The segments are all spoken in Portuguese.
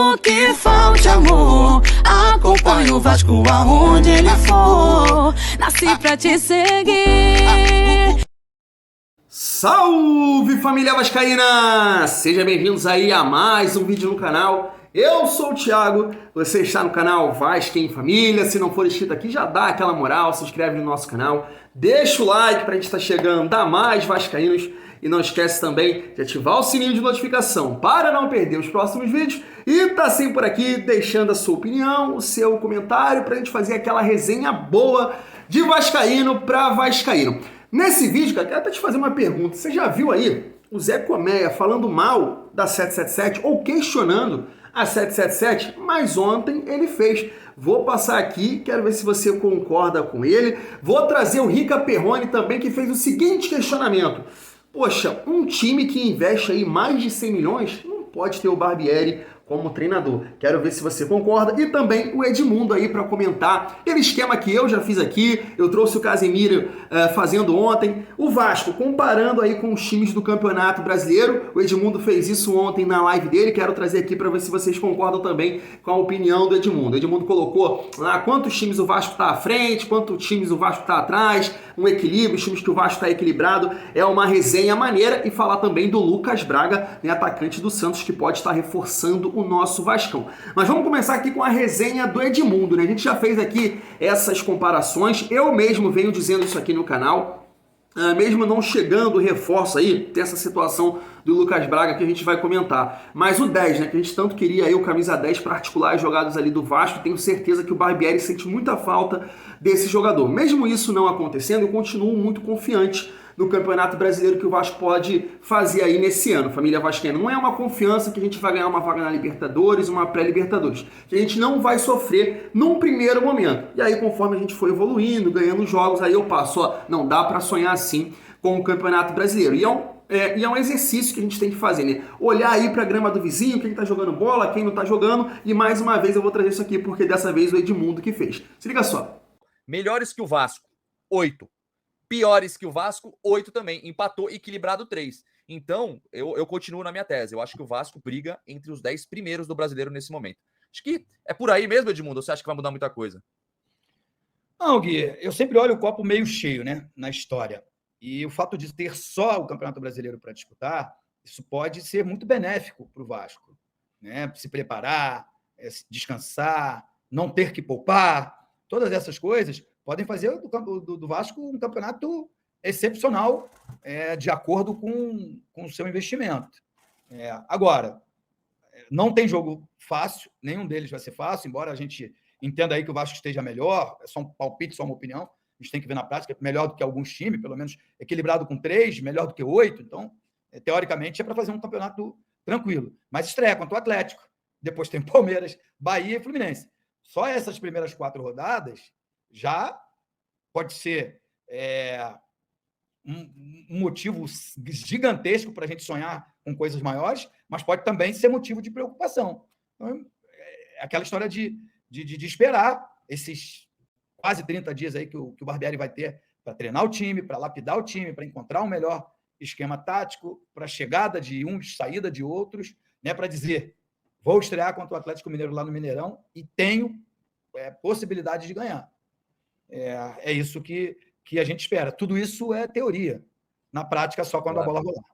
Mesmo que falte amor, acompanho o Vasco aonde ele for. Nasci pra te seguir. Salve, família vascaína! Sejam bem-vindos aí a mais um vídeo no canal. Eu sou o Thiago, você está no canal Vasco em Família. Se não for inscrito aqui, já dá aquela moral, se inscreve no nosso canal, deixa o like para a gente estar chegando a mais vascaínos. E não esquece também de ativar o sininho de notificação para não perder os próximos vídeos. E tá sempre por aqui deixando a sua opinião, o seu comentário para a gente fazer aquela resenha boa de vascaíno para vascaíno. Nesse vídeo, cara, quero até te fazer uma pergunta. Você já viu aí o Zé Colmeia falando mal da 777 ou questionando a 777? Mas ontem ele fez. Vou passar aqui, quero ver se você concorda com ele. Vou trazer o Rica Perrone também, que fez o seguinte questionamento. Poxa, um time que investe aí mais de 100 milhões não pode ter o Barbieri como treinador. Quero ver se você concorda. E também o Edmundo aí para comentar aquele esquema que eu já fiz aqui. Eu trouxe o Casemiro fazendo ontem. O Vasco comparando aí com os times do Campeonato Brasileiro. O Edmundo fez isso ontem na live dele. Quero trazer aqui para ver se vocês concordam também com a opinião do Edmundo. O Edmundo colocou lá quantos times o Vasco está à frente, quantos times o Vasco está atrás, um equilíbrio, os times que o Vasco está equilibrado. É uma resenha maneira. E falar também do Lucas Braga, né, atacante do Santos, que pode estar reforçando o nosso Vascão. Mas vamos começar aqui com a resenha do Edmundo, né? A gente já fez aqui essas comparações, eu mesmo venho dizendo isso aqui no canal, mesmo não chegando reforço aí, tem essa situação do Lucas Braga que a gente vai comentar. Mas o 10, né, que a gente tanto queria aí, o camisa 10 para articular as jogadas ali do Vasco, tenho certeza que o Barbieri sente muita falta desse jogador. Mesmo isso não acontecendo, eu continuo muito confiante no Campeonato Brasileiro que o Vasco pode fazer aí nesse ano, família vascaína. Não é uma confiança que a gente vai ganhar uma vaga na Libertadores, uma pré-Libertadores, que a gente não vai sofrer num primeiro momento. E aí, conforme a gente for evoluindo, ganhando jogos, aí eu passo, ó, não dá para sonhar assim com o Campeonato Brasileiro. E é um exercício que a gente tem que fazer, né? Olhar aí para a grama do vizinho, quem tá jogando bola, quem não tá jogando, e mais uma vez eu vou trazer isso aqui, porque dessa vez o Edmundo que fez. Se liga só. Melhores que o Vasco, 8. Piores que o Vasco, 8 também. Empatou, equilibrado 3. Então, eu continuo na minha tese. Eu acho que o Vasco briga entre os 10 primeiros do Brasileiro nesse momento. Acho que é por aí mesmo, Edmundo, ou você acha que vai mudar muita coisa? Não, Gui, eu sempre olho o copo meio cheio, né, na história. E o fato de ter só o Campeonato Brasileiro para disputar, isso pode ser muito benéfico para o Vasco, né? Se preparar, descansar, não ter que poupar, todas essas coisas podem fazer do Vasco um campeonato excepcional, de acordo com o seu investimento. Agora, não tem jogo fácil, nenhum deles vai ser fácil, embora a gente entenda aí que o Vasco esteja melhor, é só um palpite, só uma opinião, a gente tem que ver na prática, melhor do que alguns times, pelo menos equilibrado com 3, melhor do que 8, então, teoricamente, é para fazer um campeonato tranquilo. Mas estreia contra o Atlético, depois tem Palmeiras, Bahia e Fluminense. Só essas primeiras 4 rodadas já pode ser um motivo gigantesco para a gente sonhar com coisas maiores, mas pode também ser motivo de preocupação. Então, é aquela história de esperar esses quase 30 dias aí que o Barbieri vai ter para treinar o time, para lapidar o time, para encontrar um melhor esquema tático, para a chegada de uns, saída de outros, né, para dizer, vou estrear contra o Atlético Mineiro lá no Mineirão e tenho possibilidade de ganhar. É isso que a gente espera. Tudo isso é teoria. Na prática, só quando a bola rolar.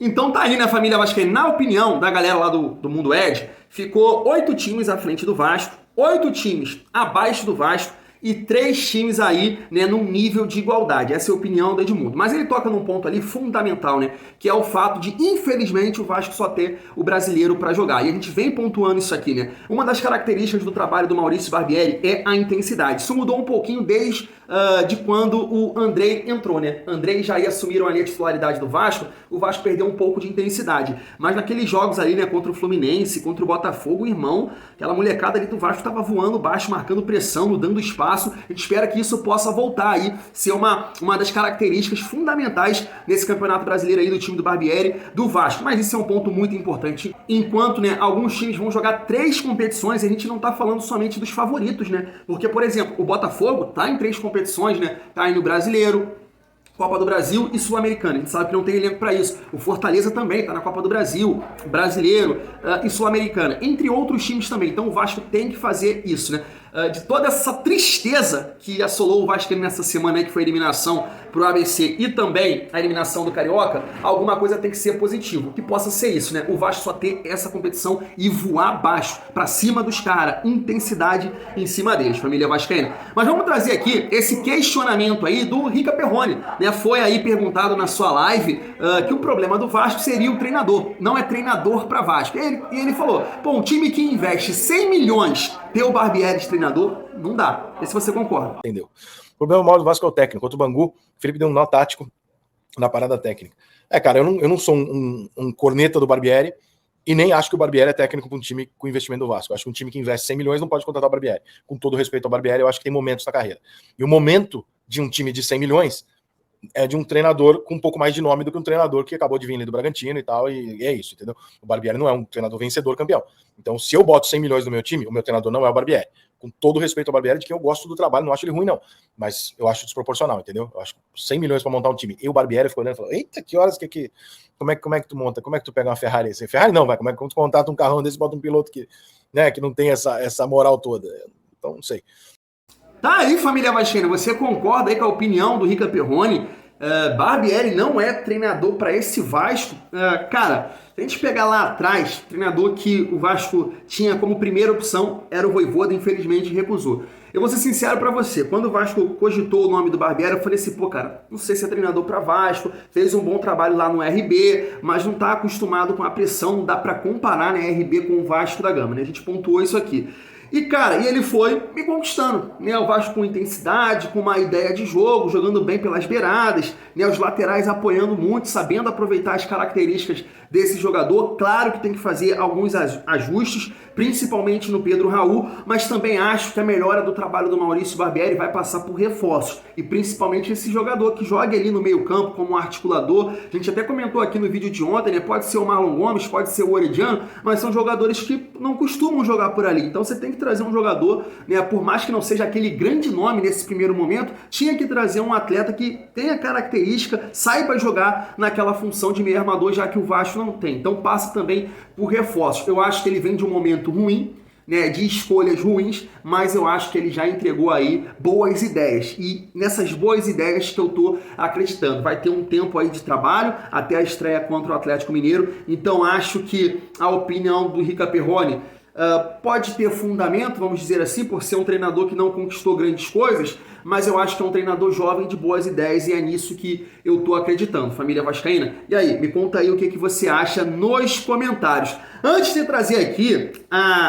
Então tá aí, né, família vascaína? Na opinião da galera lá do Mundo Ed, ficou 8 times à frente do Vasco, 8 times abaixo do Vasco e 3 times aí, né, num nível de igualdade. Essa é a opinião do Edmundo. Mas ele toca num ponto ali fundamental, né, que é o fato de, infelizmente, o Vasco só ter o brasileiro para jogar. E a gente vem pontuando isso aqui, né? Uma das características do trabalho do Maurício Barbieri é a intensidade. Isso mudou um pouquinho desde de quando o Andrei entrou, né? Andrei já ia assumiram ali a titularidade do Vasco, o Vasco perdeu um pouco de intensidade. Mas naqueles jogos ali, né, contra o Fluminense, contra o Botafogo, irmão, aquela molecada ali do Vasco tava voando baixo, marcando pressão, dando espaço. A gente espera que isso possa voltar aí, ser uma das características fundamentais nesse Campeonato Brasileiro aí do time do Barbieri, do Vasco. Mas isso é um ponto muito importante. Enquanto, né, alguns times vão jogar 3 competições, a gente não tá falando somente dos favoritos, né? Porque, por exemplo, o Botafogo tá em 3 competições, né? Tá aí no Brasileiro, Copa do Brasil e Sul-Americana. A gente sabe que não tem elenco para isso. O Fortaleza também está na Copa do Brasil, Brasileiro e Sul-Americana, entre outros times também. Então o Vasco tem que fazer isso, né? De toda essa tristeza que assolou o Vasco nessa semana aí, que foi a eliminação pro ABC e também a eliminação do Carioca, alguma coisa tem que ser positivo, que possa ser isso, né? O Vasco só ter essa competição e voar baixo, pra cima dos caras, intensidade em cima deles, família vascaína. Mas vamos trazer aqui esse questionamento aí do Rica Perrone, né? Foi aí perguntado na sua live que o problema do Vasco seria o treinador, não é treinador pra Vasco. E ele falou, pô, um time que investe 100 milhões ter o Barbieri de treinador, não dá. Vê se você concorda. Entendeu? O problema maior do Vasco é o técnico. Contra o Bangu, o Felipe deu um nó tático na parada técnica. Cara, eu não sou um corneta do Barbieri e nem acho que o Barbieri é técnico para um time com investimento do Vasco. Eu acho que um time que investe 100 milhões não pode contratar o Barbieri. Com todo respeito ao Barbieri, eu acho que tem momentos na carreira. E o momento de um time de 100 milhões é de um treinador com um pouco mais de nome do que um treinador que acabou de vir ali do Bragantino e tal, e é isso, entendeu? O Barbieri não é um treinador vencedor campeão. Então, se eu boto 100 milhões no meu time, o meu treinador não é o Barbieri. Com todo respeito ao Barbieri, de quem eu gosto do trabalho, não acho ele ruim, não. Mas eu acho desproporcional, entendeu? Eu acho que 100 milhões para montar um time. E o Barbieri ficou olhando e falou, eita, que horas que... Como é que tu monta? Como é que tu pega uma Ferrari assim? Ferrari não, vai. Como é que tu contrata um carrão desse e bota um piloto que não tem essa moral toda? Então, não sei. Tá aí, família vascaína, você concorda aí com a opinião do Rica Perrone? Barbieri não é treinador para esse Vasco? Cara, se a gente pegar lá atrás, treinador que o Vasco tinha como primeira opção era o Vojvoda, infelizmente recusou. Eu vou ser sincero para você, quando o Vasco cogitou o nome do Barbieri, eu falei assim, pô, cara, não sei se é treinador para Vasco, fez um bom trabalho lá no RB, mas não tá acostumado com a pressão, não dá para comparar, né, RB com o Vasco da Gama, né? A gente pontuou isso aqui. E, cara, ele foi me conquistando, né? O Vasco com intensidade, com uma ideia de jogo, jogando bem pelas beiradas, né? Os laterais apoiando muito, sabendo aproveitar as características desse jogador. Claro que tem que fazer alguns ajustes, principalmente no Pedro Raul, mas também acho que a melhora do trabalho do Maurício Barbieri vai passar por reforços, e principalmente esse jogador que joga ali no meio campo como um articulador. A gente até comentou aqui no vídeo de ontem, né? Pode ser o Marlon Gomes, pode ser o Orediano, mas são jogadores que não costumam jogar por ali, então você tem que trazer um jogador, né, por mais que não seja aquele grande nome nesse primeiro momento, tinha que trazer um atleta que tenha característica, saiba jogar naquela função de meio armador, já que o Vasco não tem. Então passa também por reforços. Eu acho que ele vem de um momento ruim, né, de escolhas ruins, mas eu acho que ele já entregou aí boas ideias, e nessas boas ideias que eu tô acreditando. Vai ter um tempo aí de trabalho até a estreia contra o Atlético Mineiro, então acho que a opinião do Rica Perrone pode ter fundamento, vamos dizer assim, por ser um treinador que não conquistou grandes coisas, mas eu acho que é um treinador jovem de boas ideias e é nisso que eu tô acreditando, família vascaína. E aí, me conta aí o que você acha nos comentários. Antes de trazer aqui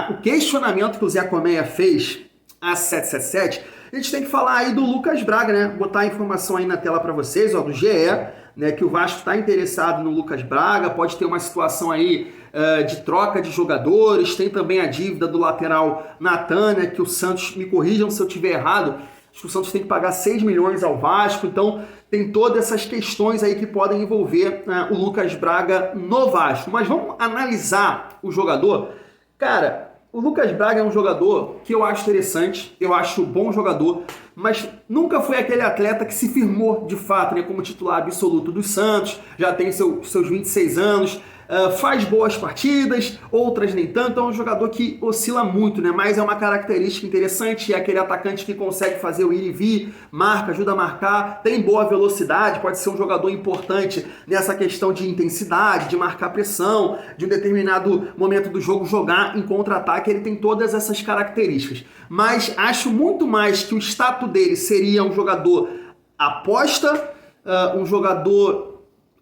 o questionamento que o Zé Colmeia fez a 777, a gente tem que falar aí do Lucas Braga, né? Botar a informação aí na tela para vocês, ó, do GE, né, que o Vasco está interessado no Lucas Braga, pode ter uma situação aí de troca de jogadores, tem também a dívida do lateral Natan, né, que o Santos, me corrijam se eu estiver errado, acho que o Santos tem que pagar 6 milhões ao Vasco, então tem todas essas questões aí que podem envolver o Lucas Braga no Vasco. Mas vamos analisar o jogador? Cara, o Lucas Braga é um jogador que eu acho interessante, eu acho bom jogador, mas nunca foi aquele atleta que se firmou de fato, né, como titular absoluto do Santos, já tem seus 26 anos, faz boas partidas, outras nem tanto, é um jogador que oscila muito, né? Mas é uma característica interessante, é aquele atacante que consegue fazer o ir e vir, marca, ajuda a marcar, tem boa velocidade, pode ser um jogador importante nessa questão de intensidade, de marcar pressão, de um determinado momento do jogo jogar em contra-ataque, ele tem todas essas características. Mas acho muito mais que o status dele seria um jogador aposta, um jogador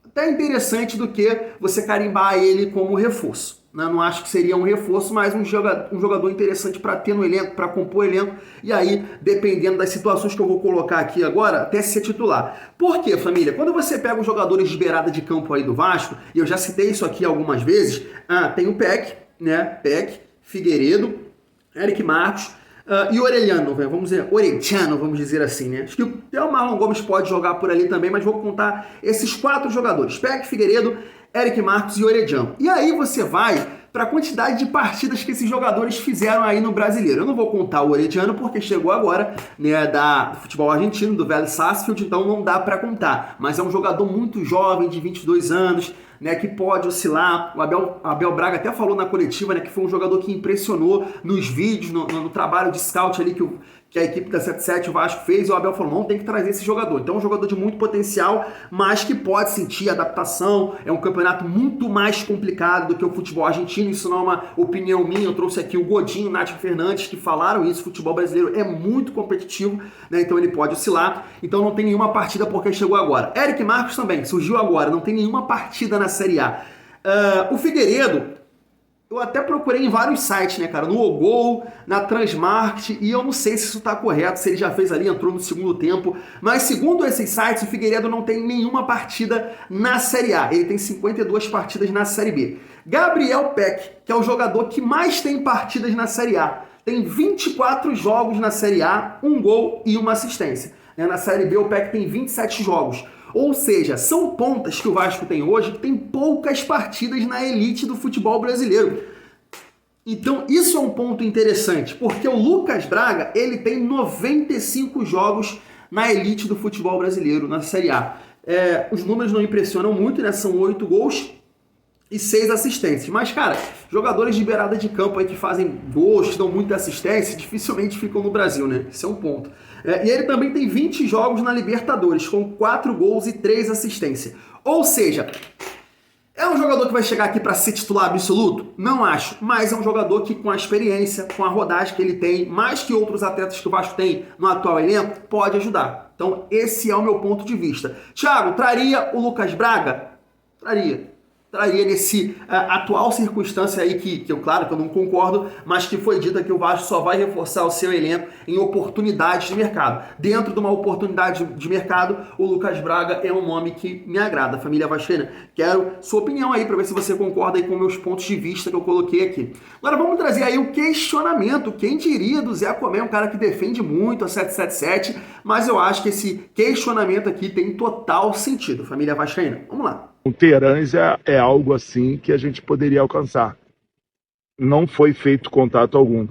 até interessante do que você carimbar ele como reforço. Não acho que seria um reforço, mas um jogador interessante para ter no elenco, para compor o elenco, e aí, dependendo das situações que eu vou colocar aqui agora, até ser titular. Por quê, família? Quando você pega os jogadores de beirada de campo aí do Vasco, e eu já citei isso aqui algumas vezes, tem o Peck, né? Peck, Figueiredo, Eric Marcos, e Orellano, vamos dizer assim, né? Acho que até o Marlon Gomes pode jogar por ali também, mas vou contar esses 4 jogadores: Peck, Figueiredo, Eric Marcos e Orellano. E aí você vai para a quantidade de partidas que esses jogadores fizeram aí no Brasileiro. Eu não vou contar o Orediano porque chegou agora, né, do futebol argentino, do Vélez Sarsfield, então não dá para contar. Mas é um jogador muito jovem, de 22 anos, né, que pode oscilar. O Abel Braga até falou na coletiva, né, que foi um jogador que impressionou nos vídeos, no trabalho de scout ali que a equipe da 77, o Vasco, fez, e o Abel falou, não, tem que trazer esse jogador. Então é um jogador de muito potencial, mas que pode sentir adaptação. É um campeonato muito mais complicado do que o futebol argentino. Isso não é uma opinião minha, eu trouxe aqui o Godinho, o Nath Fernandes, que falaram isso. O futebol brasileiro é muito competitivo, né, então ele pode oscilar. Então não tem nenhuma partida porque chegou agora. Eric Marcos também, surgiu agora, não tem nenhuma partida na Série A. O Figueiredo, eu até procurei em vários sites, né, cara? No Ogol, na Transmarket, e eu não sei se isso tá correto, se ele já fez ali, entrou no segundo tempo. Mas segundo esses sites, o Figueiredo não tem nenhuma partida na Série A. Ele tem 52 partidas na Série B. Gabriel Peck, que é o jogador que mais tem partidas na Série A. Tem 24 jogos na Série A, 1 gol e 1 assistência. Na Série B, o Peck tem 27 jogos. Ou seja, são pontas que o Vasco tem hoje que tem poucas partidas na elite do futebol brasileiro. Então isso é um ponto interessante, porque o Lucas Braga, ele tem 95 jogos na elite do futebol brasileiro, na Série A. Os números não impressionam muito, né? São 8 gols e 6 assistências. Mas, cara, jogadores de beirada de campo aí que fazem gols, que dão muita assistência, dificilmente ficam no Brasil, né? Esse é um ponto. E ele também tem 20 jogos na Libertadores, com 4 gols e 3 assistências. Ou seja, é um jogador que vai chegar aqui para ser titular absoluto? Não acho, mas é um jogador que com a experiência, com a rodagem que ele tem, mais que outros atletas que o Vasco tem no atual elenco, pode ajudar. Então esse é o meu ponto de vista. Thiago, traria o Lucas Braga? Traria nesse atual circunstância aí que eu, claro, que eu não concordo, mas que foi dita que o Vasco só vai reforçar o seu elenco em oportunidades de mercado. Dentro de uma oportunidade de mercado, o Lucas Braga é um nome que me agrada. Família vascaína, quero sua opinião aí para ver se você concorda aí com meus pontos de vista que eu coloquei aqui. Agora vamos trazer aí o questionamento. Quem diria do Zé Comé, um cara que defende muito a 777, mas eu acho que esse questionamento aqui tem total sentido. Família vascaína, vamos lá. O Terãs é algo assim que a gente poderia alcançar. Não foi feito contato algum.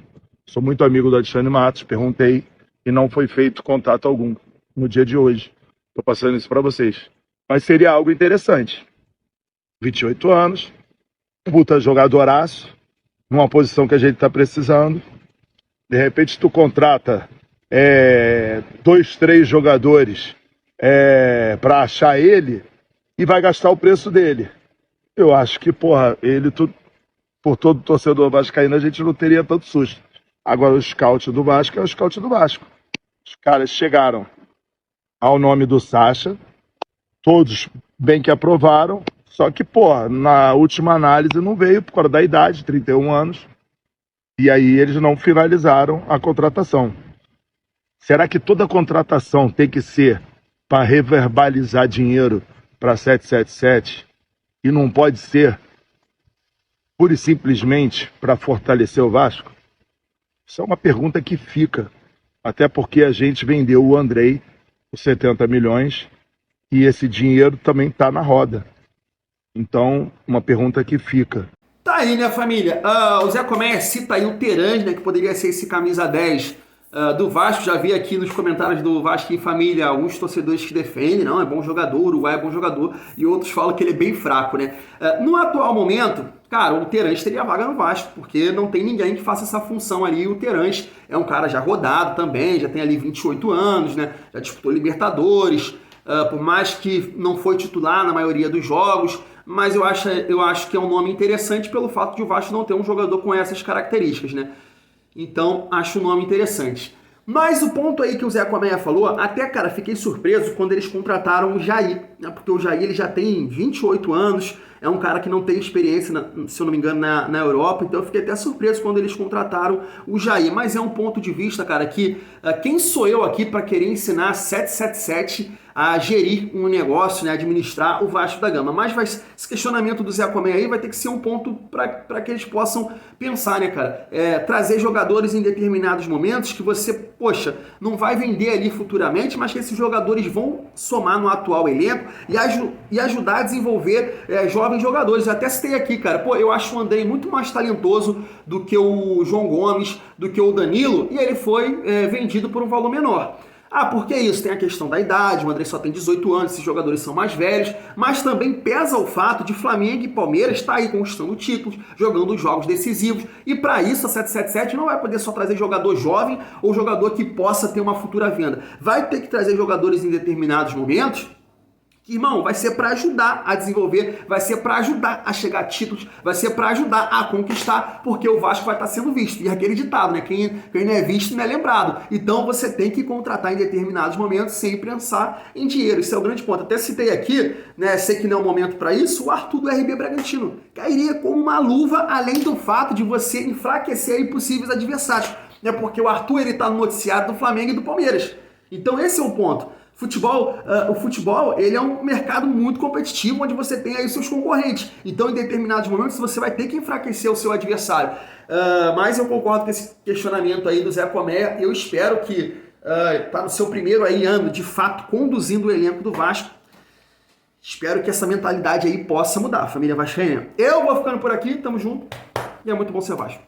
Sou muito amigo do Alexandre Matos, perguntei e não foi feito contato algum no dia de hoje. Estou passando isso para vocês. Mas seria algo interessante. 28 anos, puta jogadoraço, numa posição que a gente está precisando. De repente tu contrata 2, 3 jogadores para achar ele e vai gastar o preço dele. Eu acho que, ele, por todo torcedor vascaíno, a gente não teria tanto susto. Agora, o scout do Vasco é o scout do Vasco. Os caras chegaram ao nome do Sacha, todos bem que aprovaram, só que, na última análise não veio por causa da idade, 31 anos, e aí eles não finalizaram a contratação. Será que toda contratação tem que ser para reverbalizar dinheiro para 777 e não pode ser pura e simplesmente para fortalecer o Vasco? Isso é uma pergunta que fica, até porque a gente vendeu o Andrei por 70 milhões e esse dinheiro também está na roda. Então, uma pergunta que fica. Tá aí, né, família? O Zé Comé cita aí o Terãs, né, que poderia ser esse camisa 10 do Vasco. Já vi aqui nos comentários do Vasco em Família alguns torcedores que defendem, não, é bom jogador, o Uruguai é bom jogador, e outros falam que ele é bem fraco, né? No atual momento, cara, o Terãs teria vaga no Vasco, porque não tem ninguém que faça essa função ali. O Terãs é um cara já rodado também, já tem ali 28 anos, né? Já disputou Libertadores, por mais que não foi titular na maioria dos jogos, mas eu acho que é um nome interessante pelo fato de o Vasco não ter um jogador com essas características, né? Então, acho um nome interessante. Mas o ponto aí que o Zé Comé falou, até, cara, fiquei surpreso quando eles contrataram o Jair, né? Porque o Jair ele já tem 28 anos, é um cara que não tem experiência, se eu não me engano, na Europa, então eu fiquei até surpreso quando eles contrataram o Jair. Mas é um ponto de vista, cara, que quem sou eu aqui para querer ensinar 777 a gerir um negócio, né, administrar o Vasco da Gama. Mas esse questionamento do Zé Comé aí vai ter que ser um ponto para que eles possam pensar, né, cara? Trazer jogadores em determinados momentos que você, poxa, não vai vender ali futuramente, mas que esses jogadores vão somar no atual elenco e ajudar a desenvolver jovens jogadores. Eu até citei aqui, cara, pô, eu acho o Andrei muito mais talentoso do que o João Gomes, do que o Danilo, e ele foi vendido por um valor menor. Por que isso? Tem a questão da idade, o André só tem 18 anos, esses jogadores são mais velhos, mas também pesa o fato de Flamengo e Palmeiras estar aí conquistando títulos, jogando jogos decisivos, e para isso a 777 não vai poder só trazer jogador jovem ou jogador que possa ter uma futura venda. Vai ter que trazer jogadores em determinados momentos que, irmão, vai ser para ajudar a desenvolver, vai ser para ajudar a chegar a títulos, vai ser para ajudar a conquistar, porque o Vasco vai estar sendo visto. E aquele ditado, né? Quem não é visto não é lembrado. Então você tem que contratar em determinados momentos sem pensar em dinheiro. Isso é o grande ponto. Até citei aqui, né? Sei que não é o momento para isso, o Arthur do RB Bragantino. Cairia como uma luva, além do fato de você enfraquecer aí possíveis adversários. Né? Porque o Arthur, ele tá no noticiário do Flamengo e do Palmeiras. Então esse é o ponto. O futebol, ele é um mercado muito competitivo, onde você tem aí os seus concorrentes. Então, em determinados momentos, você vai ter que enfraquecer o seu adversário. Mas eu concordo com esse questionamento aí do Zé Comé. Eu espero que tá no seu primeiro aí ano, de fato, conduzindo o elenco do Vasco. Espero que essa mentalidade aí possa mudar, família vascaína. Eu vou ficando por aqui, tamo junto. E é muito bom ser Vasco.